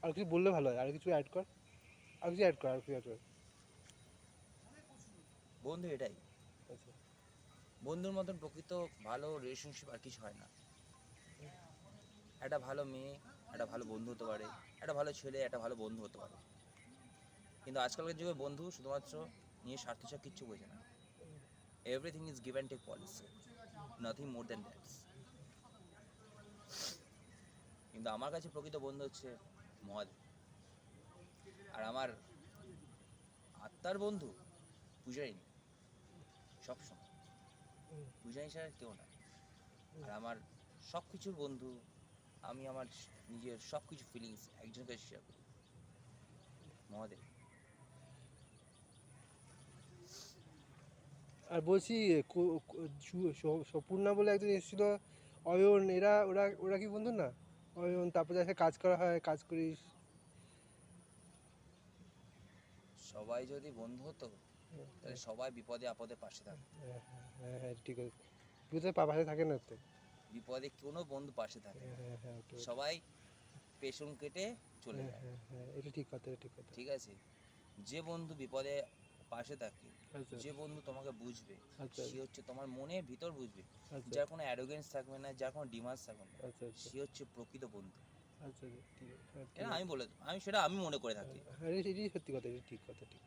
আর কিছু বললে ভালো হয়, আর কিছু অ্যাড কর, আর কিছু অ্যাড কর, আর কিছু অ্যাড কর। বন্ধু এটাই, আচ্ছা। বন্ধুর মতন প্রকৃত ভালো রিলেশনশিপ আর কিছু হয় না। একটা ভালো মেয়ে একটা ভালো বন্ধু হতে পারে, একটা ভালো ছেলে একটা ভালো বন্ধু হতে পারে, কিন্তু আজকালকার যুগে বন্ধু শুধুমাত্র নিজের স্বার্থ ছাড়া কিচ্ছু বোঝে না। Everything is give and take policy, nothing more than that. কিন্তু আমার কাছে প্রকৃত বন্ধু হচ্ছে মহাদেব, আর আমার আত্মার বন্ধু পূজারিনী, সবসময় পূজারিনী ছাড়া কেউ না। আর আমার সব কিছুর বন্ধু, আমি আমার নিজের সব কিছু ফিলিংস একজনের কাছে শেয়ার করি, মহাদেব। আর বলছি, সপূর্ণা বলে একজন এসেছিল, অয়ন, এরা ওরা ওরা কি বন্ধু না? অয়ন, তারপরে যার সাথে কাজ করা হয়, কাজ করিস। সবাই যদি বন্ধু হতো তাহলে সবাই বিপদে আপদে পাশে থাকতো। হ্যাঁ হ্যাঁ হ্যাঁ, ঠিক আছে। বুঝতে পাশে থাকে না তো। বিপদে কোনো বন্ধু পাশে থাকে হ্যাঁ না, হ্যাঁ হ্যাঁ, ওটা ওটা। সবাই পেছন কেটে চলে হ্যাঁ যায়। হ্যাঁ হ্যাঁ, এটা ঠিক কথা, এটা ঠিক কথা। ঠিক আছে, যে বন্ধু বিপদে পাশে থাকে, আচ্ছা যে বন্ধু তোমাকে বুঝবে, আচ্ছা সে হচ্ছে তোমার মনের ভিতর বুঝবে, আচ্ছা যার কোনো অ্যারোগেন্স থাকবে না, যার কোনো ডিমান্ডস থাকবে না, আচ্ছা আচ্ছা সে হচ্ছে প্রকৃত বন্ধু। আচ্ছা আচ্ছা, ঠিক আছে, হ্যাঁ ঠিক এটা আছে। আমি সেটা আমি মনে করে থাকি। হ্যাঁ, এটাই সত্যি কথা, এটা ঠিক কথা, ঠিক।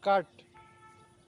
কাট।